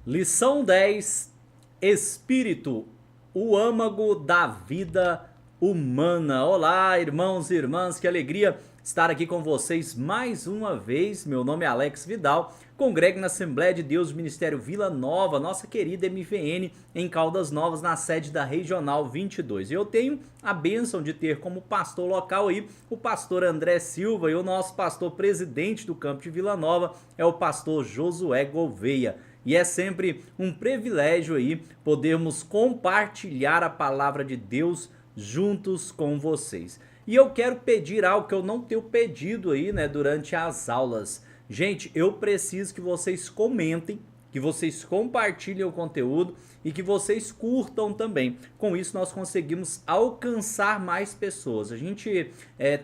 Lição 10: Espírito, o âmago da vida humana. Olá, irmãos e irmãs, que alegria estar aqui com vocês mais uma vez. Meu nome é Alex Vidal, congrego na Assembleia de Deus Ministério Vila Nova, nossa querida MVN, em Caldas Novas, na sede da Regional 22. Eu tenho a bênção de ter como pastor local aí o pastor André Silva, e o nosso pastor presidente do campo de Vila Nova é o pastor Josué Gouveia. E é sempre um privilégio aí podermos compartilhar a palavra de Deus juntos com vocês. E eu quero pedir algo que eu não tenho pedido aí, né, durante as aulas. Gente, eu preciso que vocês comentem, que vocês compartilhem o conteúdo e que vocês curtam também. Com isso nós conseguimos alcançar mais pessoas. A gente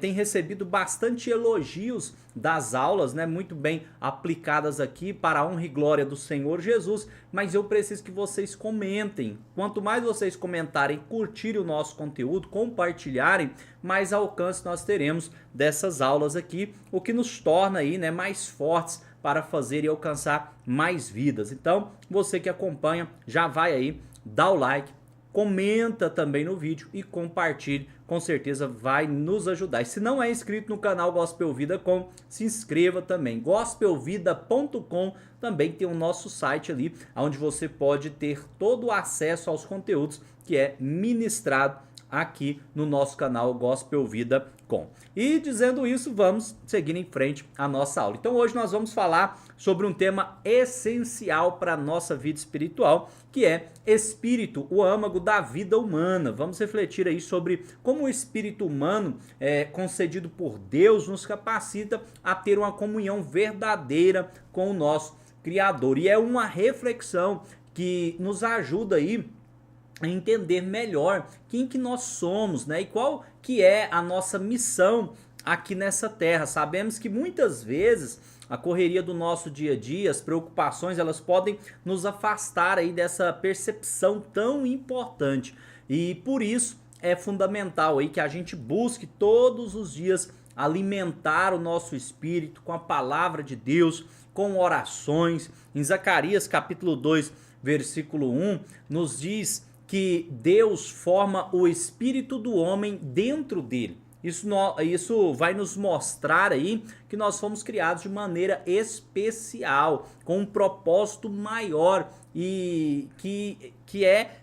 tem recebido bastante elogios das aulas, né, muito bem aplicadas aqui para a honra e glória do Senhor Jesus, mas eu preciso que vocês comentem. Quanto mais vocês comentarem, curtirem o nosso conteúdo, compartilharem, mais alcance nós teremos dessas aulas aqui, o que nos torna aí, né, mais fortes para fazer e alcançar mais vidas. Então, você que acompanha, já vai aí, dá o like, comenta também no vídeo e compartilhe, com certeza vai nos ajudar. E se não é inscrito no canal Gospel Vida Com, se inscreva também. gospelvida.com também tem o nosso site ali, onde você pode ter todo o acesso aos conteúdos que é ministrado aqui no nosso canal Gospel Vida Com. E dizendo isso, vamos seguir em frente a nossa aula. Então hoje nós vamos falar sobre um tema essencial para a nossa vida espiritual, que é espírito, o âmago da vida humana. Vamos refletir aí sobre como o espírito humano, concedido por Deus, nos capacita a ter uma comunhão verdadeira com o nosso Criador. E é uma reflexão que nos ajuda aí a entender melhor quem que nós somos, né? E qual que é a nossa missão aqui nessa terra. Sabemos que muitas vezes a correria do nosso dia a dia, as preocupações, elas podem nos afastar aí dessa percepção tão importante. E por isso é fundamental aí que a gente busque todos os dias alimentar o nosso espírito com a palavra de Deus, com orações. Em Zacarias capítulo 2, versículo 1, nos diz que Deus forma o espírito do homem dentro dele. Isso vai nos mostrar aí que nós fomos criados de maneira especial, com um propósito maior, e que é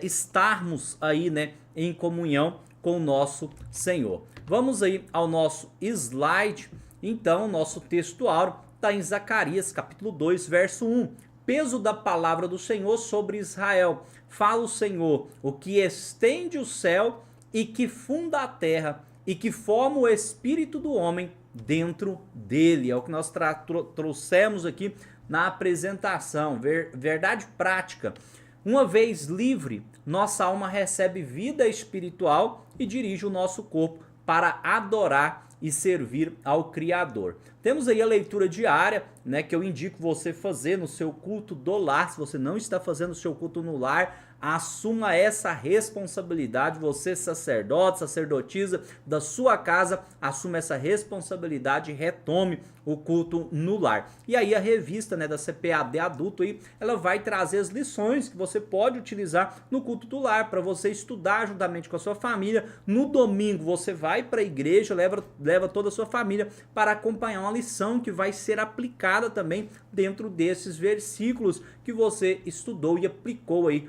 estarmos aí, né, em comunhão com o nosso Senhor. Vamos aí ao nosso slide. Então, nosso texto áureo está em Zacarias capítulo 2, verso 1. Peso da palavra do Senhor sobre Israel. Fala o Senhor, o que estende o céu e que funda a terra e que forma o espírito do homem dentro dele. É o que nós trouxemos aqui na apresentação. Verdade prática. Uma vez livre, nossa alma recebe vida espiritual e dirige o nosso corpo para adorar e servir ao Criador. Temos aí a leitura diária, né, que eu indico você fazer no seu culto do lar. Se você não está fazendo o seu culto no lar, assuma essa responsabilidade. Você, sacerdote, sacerdotisa da sua casa, assuma essa responsabilidade e retome o culto no lar. E aí a revista, né, da CPAD adulto aí, ela vai trazer as lições que você pode utilizar no culto do lar para você estudar juntamente com a sua família. No domingo você vai para a igreja, leva toda a sua família para acompanhar uma lição que vai ser aplicada também dentro desses versículos que você estudou e aplicou aí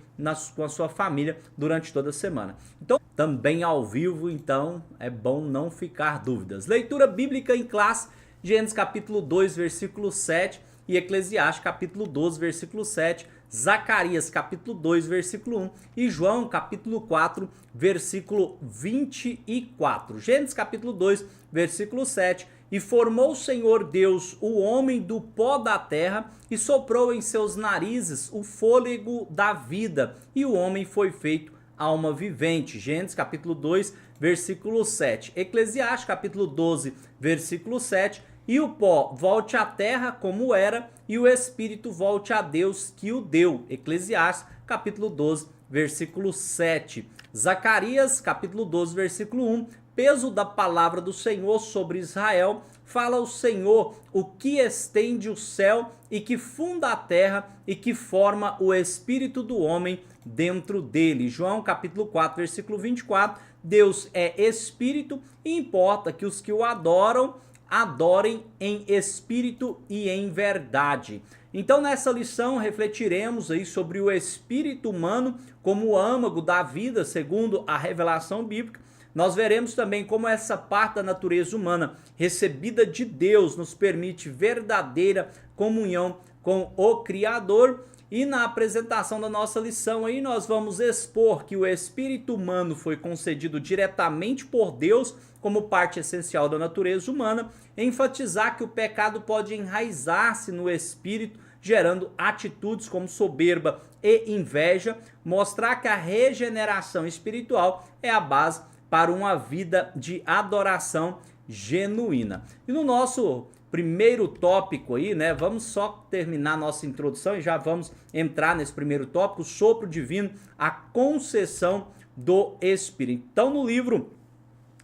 com a sua família durante toda a semana. Então, também ao vivo, então é bom não ficar dúvidas. Leitura bíblica em classe, Gênesis capítulo 2, versículo 7 e Eclesiastes capítulo 12, versículo 7, Zacarias capítulo 2, versículo 1 e João capítulo 4, versículo 24. Gênesis capítulo 2, versículo 7. E formou o Senhor Deus o homem do pó da terra e soprou em seus narizes o fôlego da vida, e o homem foi feito alma vivente. Gênesis capítulo 2, versículo 7. Eclesiastes capítulo 12, versículo 7. E o pó volte à terra como era, e o espírito volte a Deus que o deu. Eclesiastes capítulo 12, versículo 7. Zacarias capítulo 12, versículo 1. Peso da palavra do Senhor sobre Israel. fala o Senhor, o que estende o céu e que funda a terra e que forma o espírito do homem dentro dele. João capítulo 4, versículo 24, Deus é espírito e importa que os que o adoram, adorem em espírito e em verdade. Então nessa lição refletiremos aí sobre o espírito humano como o âmago da vida, segundo a revelação bíblica. Nós veremos também como essa parte da natureza humana recebida de Deus nos permite verdadeira comunhão com o Criador. E na apresentação da nossa lição aí nós vamos expor que o espírito humano foi concedido diretamente por Deus como parte essencial da natureza humana, enfatizar que o pecado pode enraizar-se no espírito, gerando atitudes como soberba e inveja, mostrar que a regeneração espiritual é a base para uma vida de adoração genuína. E no nosso primeiro tópico aí, né, vamos só terminar nossa introdução e já vamos entrar nesse primeiro tópico, o sopro divino, a concessão do Espírito. Então no livro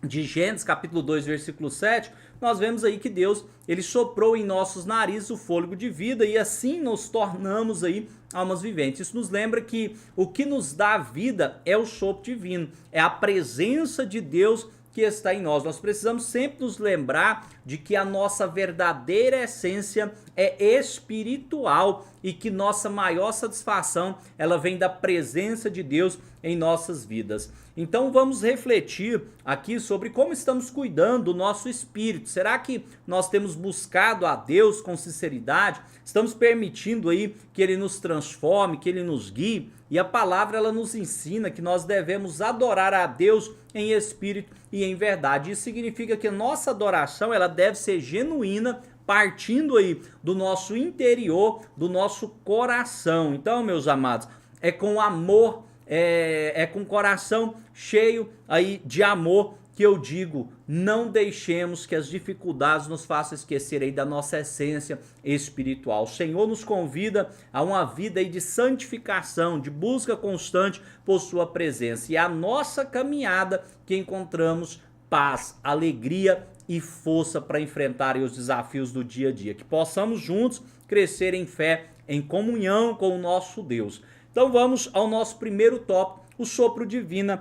de Gênesis, capítulo 2, versículo 7, nós vemos aí que Deus, ele soprou em nossos narizes o fôlego de vida e assim nos tornamos aí almas viventes. Isso nos lembra que o que nos dá vida é o sopro divino, é a presença de Deus que está em nós. Nós precisamos sempre nos lembrar de que a nossa verdadeira essência é espiritual e que nossa maior satisfação, ela vem da presença de Deus em nossas vidas. Então vamos refletir aqui sobre como estamos cuidando do nosso espírito. Será que nós temos buscado a Deus com sinceridade? Estamos permitindo aí que Ele nos transforme, que Ele nos guie? E a palavra ela nos ensina que nós devemos adorar a Deus em espírito e em verdade. Isso significa que a nossa adoração ela deve ser genuína, partindo aí do nosso interior, do nosso coração. Então, meus amados, é com amor, é com o coração cheio aí de amor que eu digo, não deixemos que as dificuldades nos façam esquecer aí da nossa essência espiritual. O Senhor nos convida a uma vida aí de santificação, de busca constante por sua presença. E é a nossa caminhada que encontramos paz, alegria e força para enfrentar os desafios do dia a dia. Que possamos juntos crescer em fé, em comunhão com o nosso Deus. Então vamos ao nosso primeiro tópico, o sopro divino,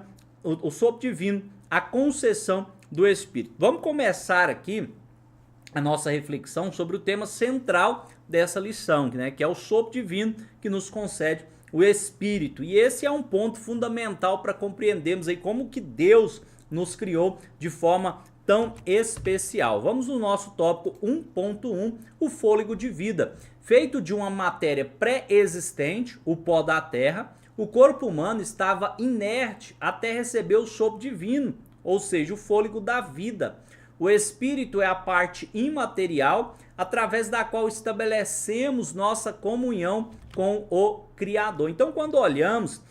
a concessão do Espírito. Vamos começar aqui a nossa reflexão sobre o tema central dessa lição, né, que é o sopro divino que nos concede o Espírito. E esse é um ponto fundamental para compreendermos aí como que Deus nos criou de forma tão especial. Vamos no nosso tópico 1.1, o fôlego de vida. Feito de uma matéria pré-existente, o pó da terra, o corpo humano estava inerte até receber o sopro divino, ou seja, o fôlego da vida. O espírito é a parte imaterial através da qual estabelecemos nossa comunhão com o Criador. Então, quando olhamos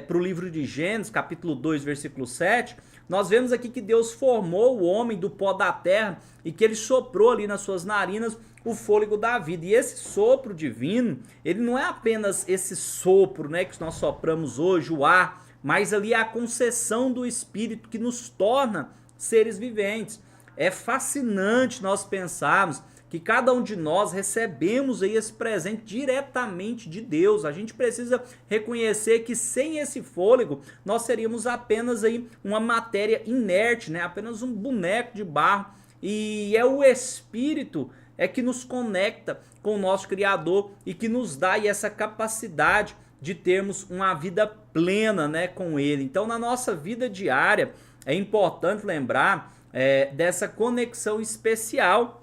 para o livro de Gênesis, capítulo 2, versículo 7, nós vemos aqui que Deus formou o homem do pó da terra e que ele soprou ali nas suas narinas o fôlego da vida. E esse sopro divino, ele não é apenas esse sopro, né, que nós sopramos hoje, o ar, mas ali é a concessão do Espírito que nos torna seres viventes. É fascinante nós pensarmos que cada um de nós recebemos aí esse presente diretamente de Deus. A gente precisa reconhecer que sem esse fôlego nós seríamos apenas aí uma matéria inerte, né? Apenas um boneco de barro. E é o Espírito que nos conecta com o nosso Criador e que nos dá aí essa capacidade de termos uma vida plena, né, com Ele. Então, na nossa vida diária, é importante lembrar dessa conexão especial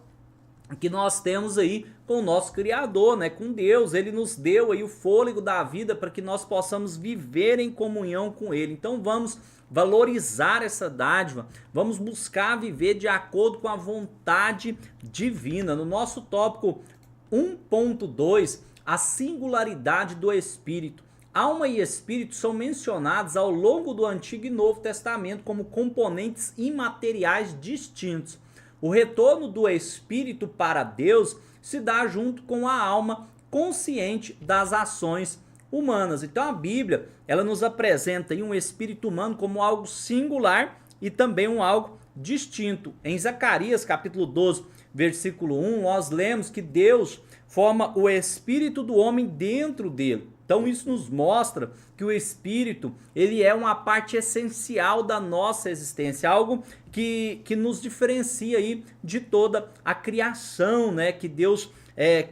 que nós temos aí com o nosso Criador, né, com Deus. Ele nos deu aí o fôlego da vida para que nós possamos viver em comunhão com Ele. Então vamos valorizar essa dádiva, vamos buscar viver de acordo com a vontade divina. No nosso tópico 1.2, a singularidade do Espírito. Alma e Espírito são mencionados ao longo do Antigo e Novo Testamento como componentes imateriais distintos. O retorno do Espírito para Deus se dá junto com a alma consciente das ações humanas. Então a Bíblia, ela nos apresenta aí um espírito humano como algo singular e também um algo distinto. Em Zacarias, capítulo 12, versículo 1, nós lemos que Deus forma o espírito do homem dentro dele. Então isso nos mostra que o espírito, ele é uma parte essencial da nossa existência, algo que nos diferencia aí de toda a criação, né, que Deus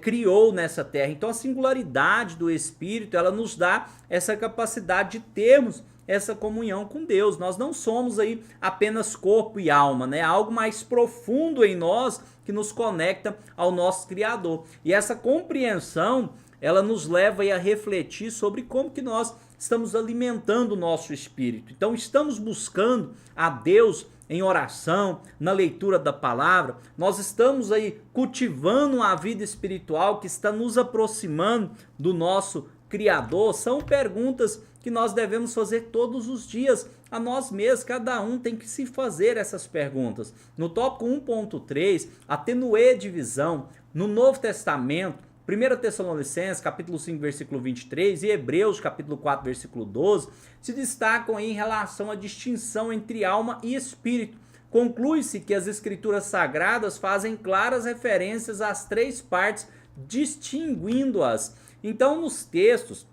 criou nessa terra. Então a singularidade do espírito, ela nos dá essa capacidade de termos essa comunhão com Deus. Nós não somos aí apenas corpo e alma, né? Algo mais profundo em nós que nos conecta ao nosso Criador. E essa compreensão, ela nos leva aí a refletir sobre como que nós estamos alimentando o nosso espírito. Então estamos buscando a Deus em oração, na leitura da palavra, nós estamos aí cultivando a vida espiritual que está nos aproximando do nosso Criador. São perguntas que nós devemos fazer todos os dias a nós mesmos. Cada um tem que se fazer essas perguntas. No tópico 1.3, a tenue divisão no Novo Testamento, 1 Tessalonicenses, capítulo 5, versículo 23 e Hebreus, capítulo 4, versículo 12, se destacam aí em relação à distinção entre alma e espírito. Conclui-se que as escrituras sagradas fazem claras referências às três partes, distinguindo-as. Então, nos textos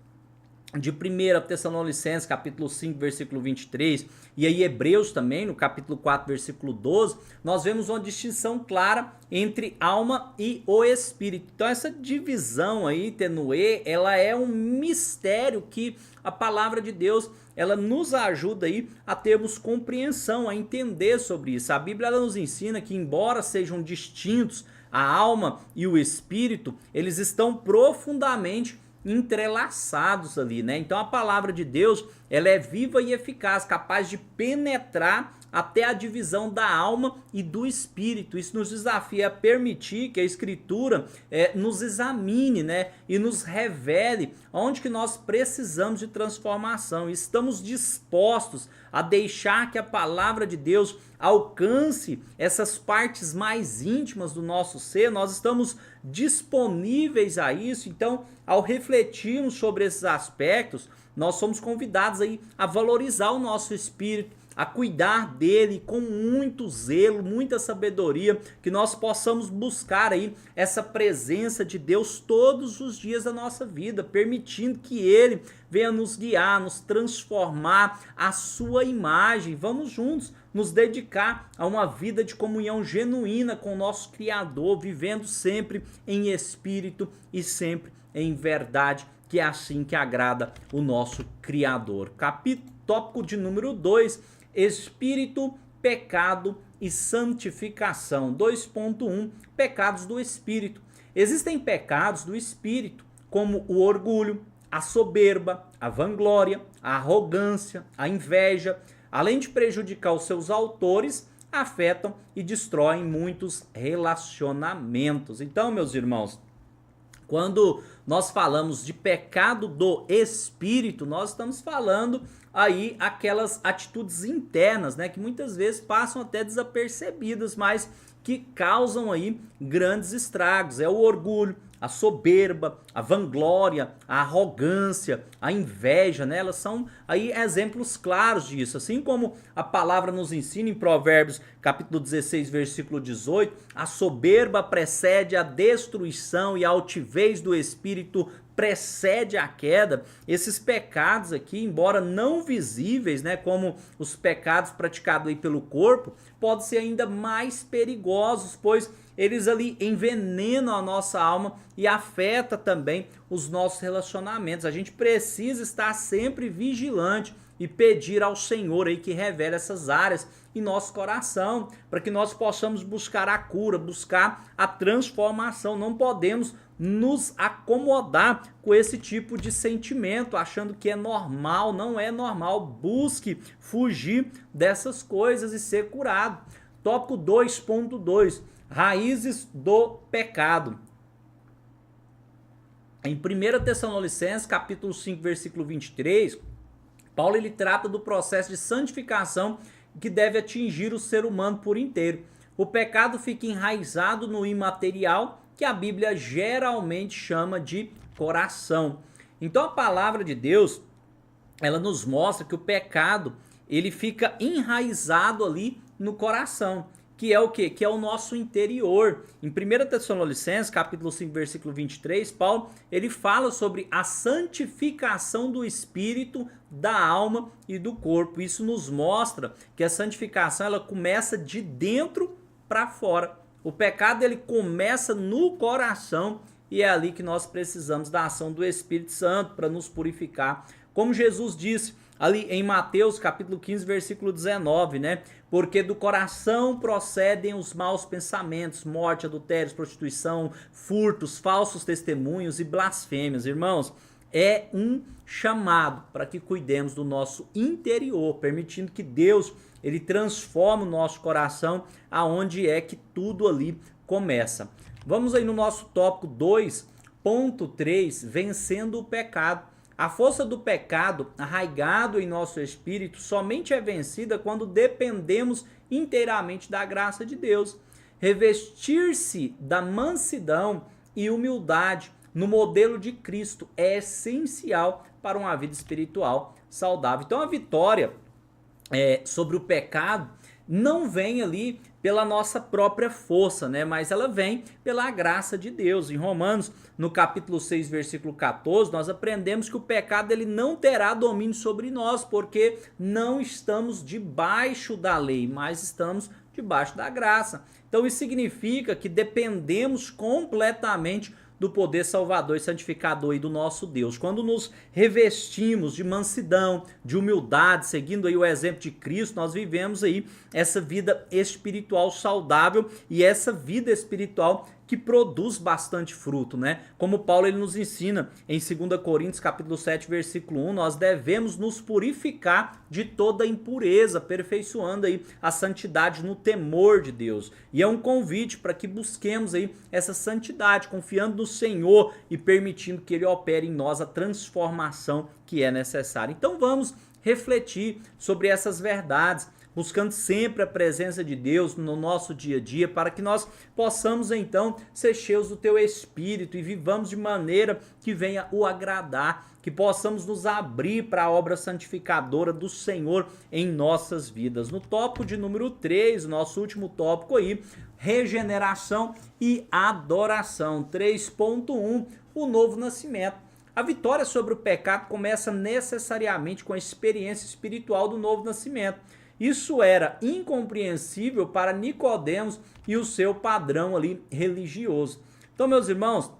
de 1 Tessalonicenses, capítulo 5, versículo 23, e aí Hebreus também, no capítulo 4, versículo 12, nós vemos uma distinção clara entre alma e o espírito. Então essa divisão aí, tenue, ela é um mistério que a palavra de Deus, ela nos ajuda aí a termos compreensão, a entender sobre isso. A Bíblia, ela nos ensina que, embora sejam distintos a alma e o espírito, eles estão profundamente entrelaçados ali, né? Então a palavra de Deus, ela é viva e eficaz, capaz de penetrar até a divisão da alma e do espírito. Isso nos desafia a permitir que a escritura nos examine, né? E nos revele onde que nós precisamos de transformação. Estamos dispostos a deixar que a palavra de Deus alcance essas partes mais íntimas do nosso ser. Nós estamos disponíveis a isso. Então, ao refletirmos sobre esses aspectos, nós somos convidados aí a valorizar o nosso espírito, a cuidar dele com muito zelo, muita sabedoria, que nós possamos buscar aí essa presença de Deus todos os dias da nossa vida, permitindo que ele venha nos guiar, nos transformar à sua imagem. Vamos juntos nos dedicar a uma vida de comunhão genuína com o nosso Criador, vivendo sempre em espírito e sempre em verdade, que é assim que agrada o nosso Criador. Tópico de número 2, espírito, pecado e santificação. 2.1, pecados do espírito. Existem pecados do espírito, como o orgulho, a soberba, a vanglória, a arrogância, a inveja, além de prejudicar os seus autores, afetam e destroem muitos relacionamentos. Então, meus irmãos, quando nós falamos de pecado do espírito, nós estamos falando aí aquelas atitudes internas, né, que muitas vezes passam até desapercebidas, mas que causam aí grandes estragos. É o orgulho, a soberba, a vanglória, a arrogância, a inveja, né? Elas são aí exemplos claros disso. Assim como a palavra nos ensina em Provérbios, capítulo 16, versículo 18, a soberba precede a destruição e a altivez do espírito precede a queda. Esses pecados aqui, embora não visíveis, né, como os pecados praticados aí pelo corpo, podem ser ainda mais perigosos, pois eles ali envenenam a nossa alma e afeta também os nossos relacionamentos. A gente precisa estar sempre vigilante e pedir ao Senhor aí que revele essas áreas em nosso coração, para que nós possamos buscar a cura, buscar a transformação. Não podemos nos acomodar com esse tipo de sentimento, achando que é normal. Não é normal. Busque fugir dessas coisas e ser curado. Tópico 2.2, raízes do pecado. Em 1 Tessalonicenses, capítulo 5, versículo 23, Paulo ele trata do processo de santificação que deve atingir o ser humano por inteiro. O pecado fica enraizado no imaterial, que a Bíblia geralmente chama de coração. Então a palavra de Deus, ela nos mostra que o pecado, ele fica enraizado ali no coração. que é o quê? Que é o nosso interior. Em 1 Tessalonicenses, capítulo 5, versículo 23, Paulo, ele fala sobre a santificação do espírito, da alma e do corpo. Isso nos mostra que a santificação ela começa de dentro para fora. O pecado ele começa no coração e é ali que nós precisamos da ação do Espírito Santo para nos purificar. Como Jesus disse ali em Mateus capítulo 15, versículo 19, né? Porque do coração procedem os maus pensamentos, morte, adultérios, prostituição, furtos, falsos testemunhos e blasfêmias. Irmãos, é um chamado para que cuidemos do nosso interior, permitindo que Deus ele transforme o nosso coração aonde é que tudo ali começa. Vamos aí no nosso tópico 2.3, vencendo o pecado. A força do pecado, arraigado em nosso espírito, somente é vencida quando dependemos inteiramente da graça de Deus. Revestir-se da mansidão e humildade no modelo de Cristo é essencial para uma vida espiritual saudável. Então a vitória sobre o pecado não vem ali pela nossa própria força, né? Mas ela vem pela graça de Deus. Em Romanos, no capítulo 6, versículo 14, nós aprendemos que o pecado ele não terá domínio sobre nós, porque não estamos debaixo da lei, mas estamos debaixo da graça. Então isso significa que dependemos completamente do poder salvador e santificador aí do nosso Deus. Quando nos revestimos de mansidão, de humildade, seguindo aí o exemplo de Cristo, nós vivemos aí essa vida espiritual saudável e essa vida espiritual que produz bastante fruto, né? Como Paulo ele nos ensina em 2 Coríntios capítulo 7, versículo 1, nós devemos nos purificar de toda impureza, aperfeiçoando aí a santidade no temor de Deus. E é um convite para que busquemos aí essa santidade, confiando no Senhor e permitindo que Ele opere em nós a transformação que é necessária. Então vamos refletir sobre essas verdades, buscando sempre a presença de Deus no nosso dia a dia, para que nós possamos então ser cheios do Teu Espírito e vivamos de maneira que venha o agradar, que possamos nos abrir para a obra santificadora do Senhor em nossas vidas. No tópico de número 3, nosso último tópico aí, regeneração e adoração. 3.1, o novo nascimento. A vitória sobre o pecado começa necessariamente com a experiência espiritual do novo nascimento. Isso era incompreensível para Nicodemos e o seu padrão ali religioso. Então, meus irmãos,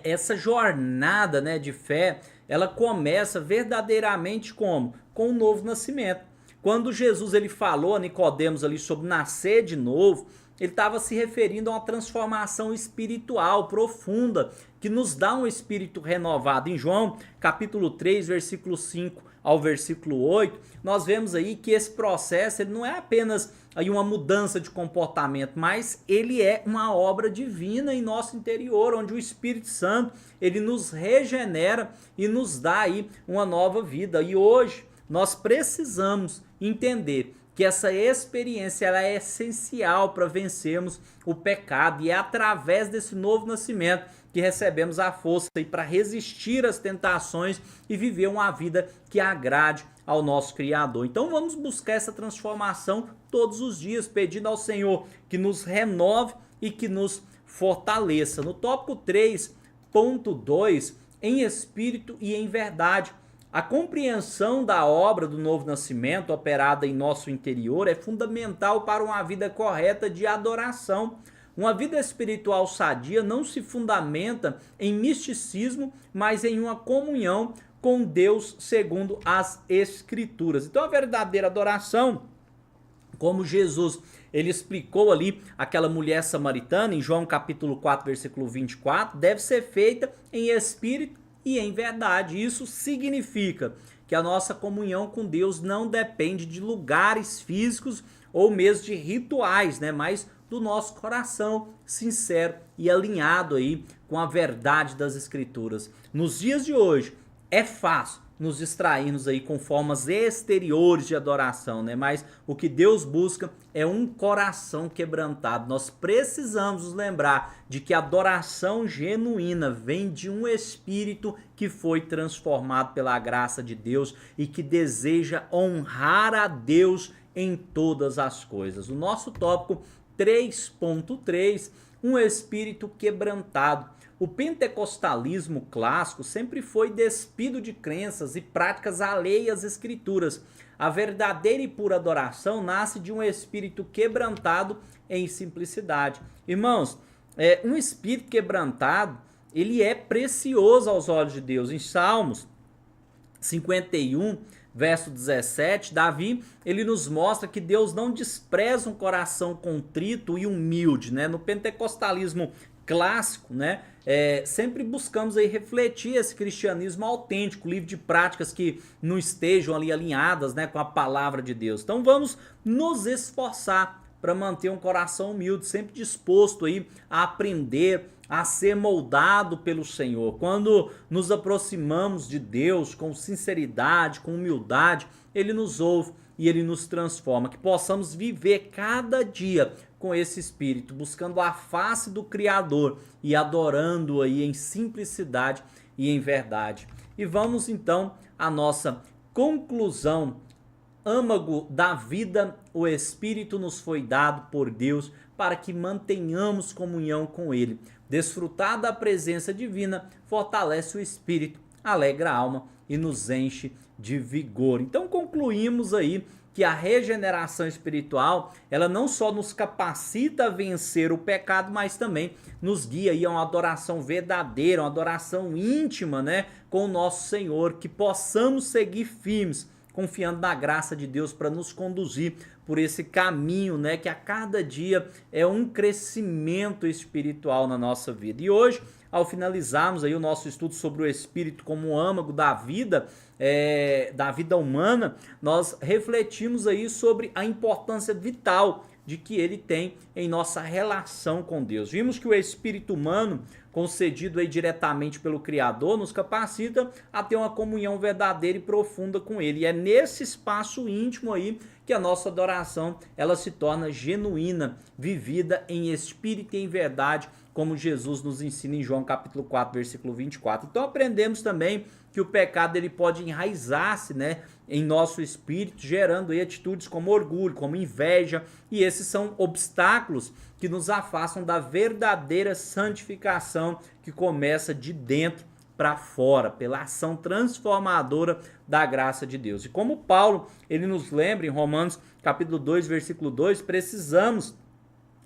essa jornada, né, de fé, ela começa verdadeiramente como? Com o novo nascimento. Quando Jesus ele falou a Nicodemos ali sobre nascer de novo, ele estava se referindo a uma transformação espiritual profunda, que nos dá um espírito renovado. Em João, capítulo 3, versículo 5 ao versículo 8, nós vemos aí que esse processo ele não é apenas aí uma mudança de comportamento, mas ele é uma obra divina em nosso interior, onde o Espírito Santo ele nos regenera e nos dá aí uma nova vida. E hoje nós precisamos entender que essa experiência ela é essencial para vencermos o pecado, e é através desse novo nascimento que recebemos a força para resistir às tentações e viver uma vida que agrade ao nosso Criador. Então vamos buscar essa transformação todos os dias, pedindo ao Senhor que nos renove e que nos fortaleça. No tópico 3.2, em espírito e em verdade. A compreensão da obra do novo nascimento operada em nosso interior é fundamental para uma vida correta de adoração. Uma vida espiritual sadia não se fundamenta em misticismo, mas em uma comunhão com Deus segundo as Escrituras. Então a verdadeira adoração, como Jesus ele explicou ali aquela mulher samaritana em João capítulo 4, versículo 24, deve ser feita em espírito e em verdade. Isso significa que a nossa comunhão com Deus não depende de lugares físicos ou mesmo de rituais, né? Mas do nosso coração sincero e alinhado aí com a verdade das Escrituras. Nos dias de hoje é fácil nos distrairmos aí com formas exteriores de adoração, né? Mas o que Deus busca é um coração quebrantado. Nós precisamos nos lembrar de que a adoração genuína vem de um espírito que foi transformado pela graça de Deus e que deseja honrar a Deus em todas as coisas. O nosso tópico 3.3, um espírito quebrantado. O pentecostalismo clássico sempre foi despido de crenças e práticas alheias às escrituras. A verdadeira e pura adoração nasce de um espírito quebrantado em simplicidade. Irmãos, um espírito quebrantado, ele é precioso aos olhos de Deus. Em Salmos 51, verso 17, Davi, ele nos mostra que Deus não despreza um coração contrito e humilde, né? No pentecostalismo clássico, né? Sempre buscamos aí refletir esse cristianismo autêntico, livre de práticas que não estejam ali alinhadas, né, com a palavra de Deus. Então vamos nos esforçar para manter um coração humilde, sempre disposto aí a aprender, a ser moldado pelo Senhor. Quando nos aproximamos de Deus com sinceridade, com humildade, Ele nos ouve e Ele nos transforma. Que possamos viver cada dia com esse espírito, buscando a face do Criador e adorando aí em simplicidade e em verdade. E vamos então à nossa conclusão. Âmago da vida, o Espírito nos foi dado por Deus para que mantenhamos comunhão com Ele. Desfrutar da presença divina fortalece o espírito, alegra a alma e nos enche de vigor. Então concluímos aí que a regeneração espiritual, ela não só nos capacita a vencer o pecado, mas também nos guia aí a uma adoração verdadeira, uma adoração íntima, né, com o nosso Senhor, que possamos seguir firmes, confiando na graça de Deus para nos conduzir por esse caminho, né, que a cada dia é um crescimento espiritual na nossa vida. E hoje, ao finalizarmos aí o nosso estudo sobre o Espírito como um âmago da vida humana, nós refletimos aí sobre a importância vital de que ele tem em nossa relação com Deus. Vimos que o Espírito humano, concedido aí diretamente pelo Criador, nos capacita a ter uma comunhão verdadeira e profunda com Ele. E é nesse espaço íntimo aí que a nossa adoração ela se torna genuína, vivida em espírito e em verdade, como Jesus nos ensina em João capítulo 4, versículo 24. Então aprendemos também que o pecado ele pode enraizar-se, né, em nosso espírito, gerando aí atitudes como orgulho, como inveja, e esses são obstáculos que nos afastam da verdadeira santificação que começa de dentro para fora, pela ação transformadora da graça de Deus. E como Paulo, ele nos lembra em Romanos capítulo 2, versículo 2, precisamos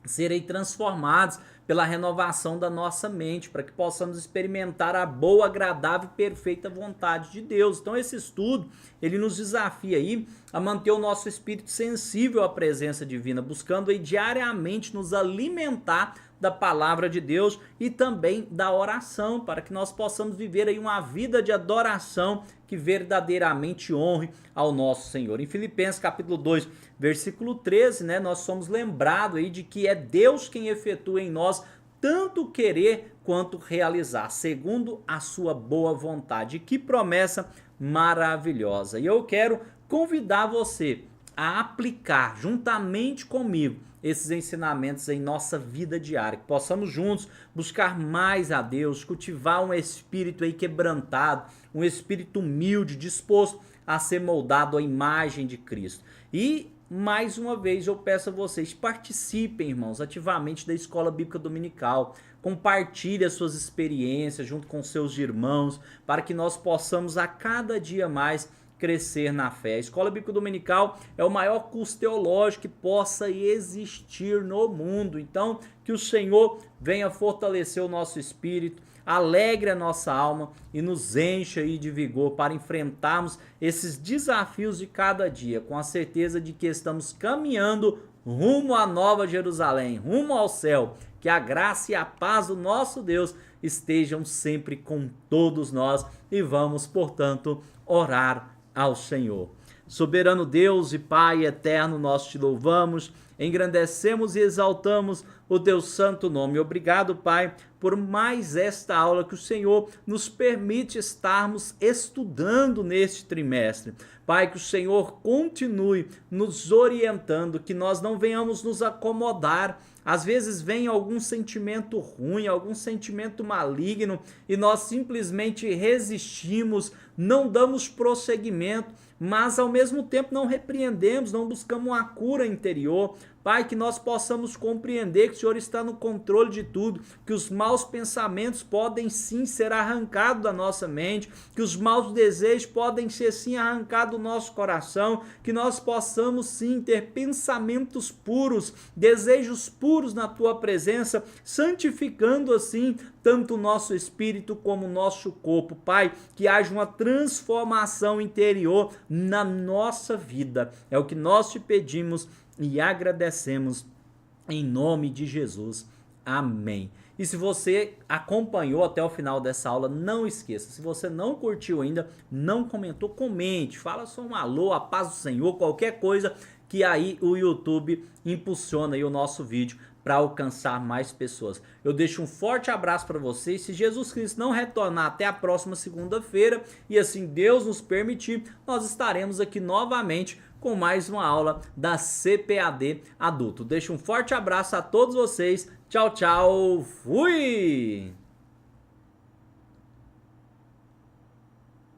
ser aí transformados pela renovação da nossa mente, para que possamos experimentar a boa, agradável e perfeita vontade de Deus. Então esse estudo, ele nos desafia aí a manter o nosso espírito sensível à presença divina, buscando aí diariamente nos alimentar da palavra de Deus e também da oração, para que nós possamos viver aí uma vida de adoração que verdadeiramente honre ao nosso Senhor. Em Filipenses capítulo 2, versículo 13, né, nós somos lembrados aí de que é Deus quem efetua em nós tanto querer quanto realizar, segundo a sua boa vontade. Que promessa maravilhosa! E eu quero convidar você a aplicar juntamente comigo esses ensinamentos em nossa vida diária, que possamos juntos buscar mais a Deus, cultivar um espírito aí quebrantado, um espírito humilde, disposto a ser moldado à imagem de Cristo. E mais uma vez eu peço a vocês, participem, irmãos, ativamente da Escola Bíblica Dominical, compartilhe as suas experiências junto com seus irmãos, para que nós possamos a cada dia mais crescer na fé. A Escola Bíblica Dominical é o maior curso teológico que possa existir no mundo. Então, que o Senhor venha fortalecer o nosso espírito, alegre a nossa alma e nos encha aí de vigor para enfrentarmos esses desafios de cada dia, com a certeza de que estamos caminhando rumo à Nova Jerusalém, rumo ao céu. Que a graça e a paz do nosso Deus estejam sempre com todos nós e vamos, portanto, orar ao Senhor. Soberano Deus e Pai eterno, nós te louvamos, engrandecemos e exaltamos o teu santo nome. Obrigado, Pai, por mais esta aula que o Senhor nos permite estarmos estudando neste trimestre. Pai, que o Senhor continue nos orientando, que nós não venhamos nos acomodar Às vezes vem algum sentimento ruim, algum sentimento maligno e nós simplesmente resistimos, não damos prosseguimento, mas ao mesmo tempo não repreendemos, não buscamos uma cura interior. Pai, que nós possamos compreender que o Senhor está no controle de tudo, que os maus pensamentos podem sim ser arrancados da nossa mente, que os maus desejos podem ser sim arrancados do nosso coração, que nós possamos sim ter pensamentos puros, desejos puros na Tua presença, santificando assim tanto o nosso espírito como o nosso corpo. Pai, que haja uma transformação interior na nossa vida. É o que nós te pedimos e agradecemos em nome de Jesus. Amém. E se você acompanhou até o final dessa aula, não esqueça, se você não curtiu ainda, não comentou, comente, fala só um alô, a paz do Senhor, qualquer coisa, que aí o YouTube impulsiona aí o nosso vídeo para alcançar mais pessoas. Eu deixo um forte abraço para vocês. Se Jesus Cristo não retornar até a próxima segunda-feira e assim Deus nos permitir, nós estaremos aqui novamente com mais uma aula da CPAD Adulto. Deixo um forte abraço a todos vocês. Tchau, tchau. Fui!